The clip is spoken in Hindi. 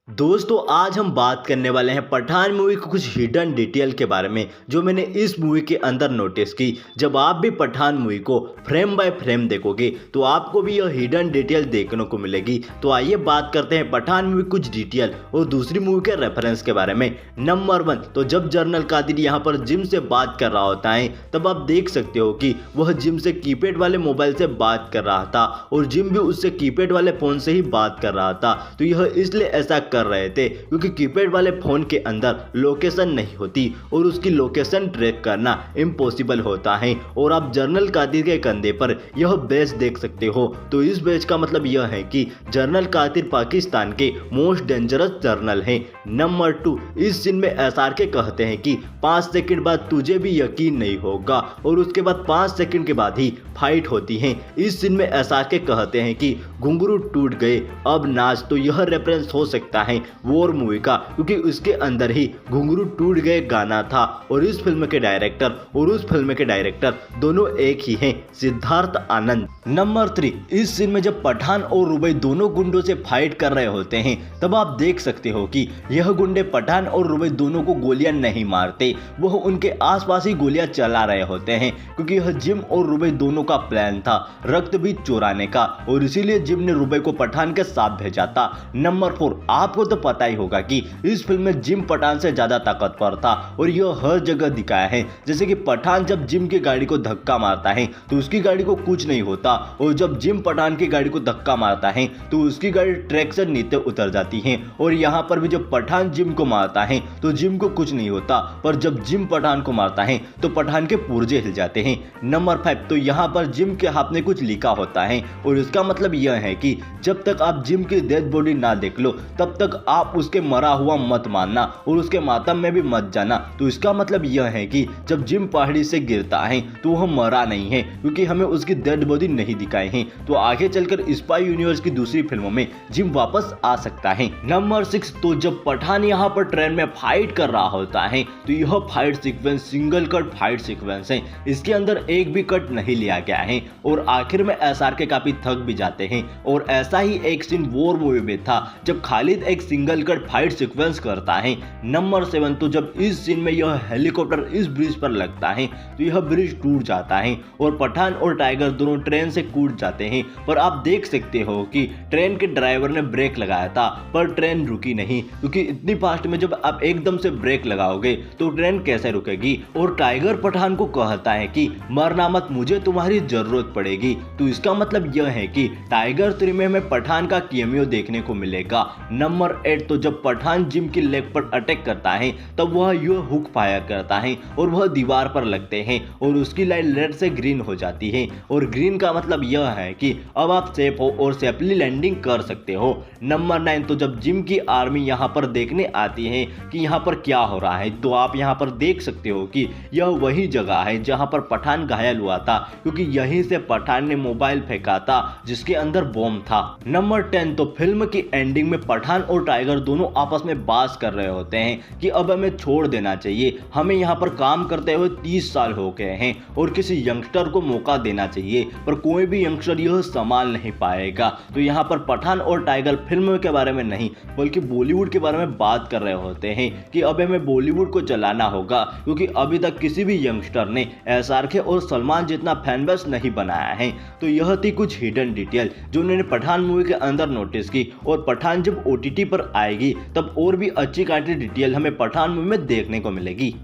दोस्तों आज हम बात करने वाले हैं पठान मूवी की कुछ हिडन डिटेल के बारे में जो मैंने इस मूवी के अंदर नोटिस की। जब आप भी पठान मूवी को फ्रेम बाय फ्रेम देखोगे तो आपको भी यह हिडन डिटेल देखने को मिलेगी। तो आइए बात करते हैं पठान मूवी कुछ डिटेल और दूसरी मूवी के रेफरेंस के बारे में। नंबर 1, तो जब जनरल कादिर यहाँ पर जिम से बात कर रहा होता है तब आप देख सकते हो कि वह जिम से कीपैड वाले मोबाइल से बात कर रहा था और जिम भी उससे कीपैड वाले फोन से ही बात कर रहा था। तो यह इसलिए ऐसा कर रहे थे क्योंकि कीपैड वाले फोन के अंदर लोकेशन नहीं होती और उसकी लोकेशन ट्रैक करना इम्पॉसिबल होता है। और आप जनरल कादिर के कंधे पर यह बैच देख सकते हो। तो इस बैच का मतलब यह है कि जनरल कादिर पाकिस्तान के मोस्ट डेंजरस जनरल हैं। नंबर 2, इस सीन में SRK कहते हैं कि 5 सेकंड बाद तुझे भी यकीन नहीं होगा और उसके बाद 5 सेकंड के बाद ही फाइट होती है। इस सीन में SRK कहते हैं कि घुंघरू टूट गए अब नाच। तो यह रेफरेंस हो सकता है वॉर मूवी का क्योंकि उसके अंदर ही घुंघरू टूट गए गाना था और इस फिल्म के डायरेक्टर और उस फिल्म के डायरेक्टर दोनों एक ही हैं, सिद्धार्थ आनंद। नंबर 3, इस सीन में जब पठान और रुबई दोनों गुंडों से फाइट कर रहे होते हैं तब आप देख सकते हो कि यह गुंडे पठान और रुबई दोनों को गोलियां नहीं मारते, वह उनके आसपास ही गोलियां चला रहे होते हैं क्योंकि यह जिम और रुबई दोनों का प्लान था रक्त भी चुराने का और इसीलिए जिम ने रुबई को पठान के साथ भेजा था। नंबर 4, आपको तो पता ही होगा कि इस फिल्म में जिम पठान से ज्यादा ताकतवर था और यह हर जगह दिखाया है। जैसे कि पठान जब जिम की गाड़ी को धक्का मारता है तो उसकी गाड़ी को कुछ नहीं होता और जब जिम पठान की गाड़ी को धक्का मारता है तो उसकी गाड़ी ट्रैक से नीचे उतर जाती है। और यहाँ पर भी जब पठान जिम को मारता है तो जिम को कुछ नहीं होता पर जब जिम पठान को मारता है तो पठान के पुर्जे हिल जाते हैं। नंबर 5, तो यहाँ पर जिम के हाथ में कुछ लिखा होता है और इसका मतलब यह है कि जब तक आप जिम की डेड बॉडी ना देख लो तब तक आप उसके मरा हुआ मत मानना और उसके मातम में भी मत जाना। तो इसका मतलब यह है कि जब जिम पहाड़ी से गिरता है तो वह मरा नहीं है क्योंकि हमें उसकी डेड बॉडी नहीं दिखाई है। तो आगे चलकर स्पाई यूनिवर्स की दूसरी फिल्मों में जिम वापस आ सकता है। नंबर 6, तो जब पठान यहाँ पर ट्रेन में फाइट कर रहा होता है तो यह fight sequence single cut fight sequence है, इसके अंदर एक भी कट नहीं लिया गया है और आखिर में SRK काफी थक भी जाते हैं। और ऐसा ही एक सीन वॉर मूवी में था जब खालिद एक सिंगल कट फाइट सीक्वेंस करता है। नंबर 7, तो जब इस सीन में यह हेलीकॉप्टर इस ब्रिज पर लगता है तो यह ब्रिज टूट जाता है और पठान और टाइगर दोनों ट्रेन से कूद जाते हैं। पर आप देख सकते हो कि ट्रेन के ड्राइवर ने ब्रेक लगाया था पर ट्रेन रुकी नहीं क्योंकि इतनी फास्ट में जब आप एकदम से ब्रेक लगाओगे तो ट्रेन कैसे रुकेगी। और टाइगर पठान को कहता है कि मरना मत, मुझे तुम्हारी जरूरत पड़ेगी। तो इसका मतलब यह है कि टाइगर 3 में हमें पठान का कैमियो देखने को मिलेगा। नंबर 8, तो जब पठान जिम की लेग पर अटैक करता है तब वह यह हुक फायर करता है और वह दीवार पर लगते हैं और उसकी लाइट रेड से ग्रीन हो जाती है और ग्रीन का मतलब यह है कि अब आप सेफ हो और सेफली लैंडिंग कर सकते हो। नंबर 9, तो जब जिम की आर्मी यहाँ पर देखने आती है कि यहाँ पर क्या हो रहा है तो आप यहाँ पर देख सकते हो कि यह वही जगह है जहाँ पर पठान घायल हुआ था क्योंकि यहीं से पठान ने मोबाइल फेंका था जिसके अंदर बॉम्ब था। नंबर 10, तो फिल्म की एंडिंग में पठान और टाइगर दोनों आपस में बात कर रहे होते हैं कि अब हमें छोड़ देना चाहिए, हमें यहाँ पर काम करते हुए 30 साल हो गए हैं और किसी यंगस्टर को मौका देना चाहिए पर कोई भी यंगस्टर यह संभाल नहीं पाएगा। तो यहाँ पर पठान और टाइगर फिल्म के बारे में नहीं बल्कि बॉलीवुड के बारे में बात कर रहे होते हैं कि अब हमें बॉलीवुड को चलाना होगा क्योंकि अभी तक किसी भी यंगस्टर ने SRK और सलमान जितना फैन बेस नहीं बनाया है। तो यह थी कुछ हिडन डिटेल जो उन्होंने पठान मूवी के अंदर नोटिस की और पठान जब OTT पर आएगी तब और भी अच्छी खासी डिटेल हमें पठान मूवी में देखने को मिलेगी।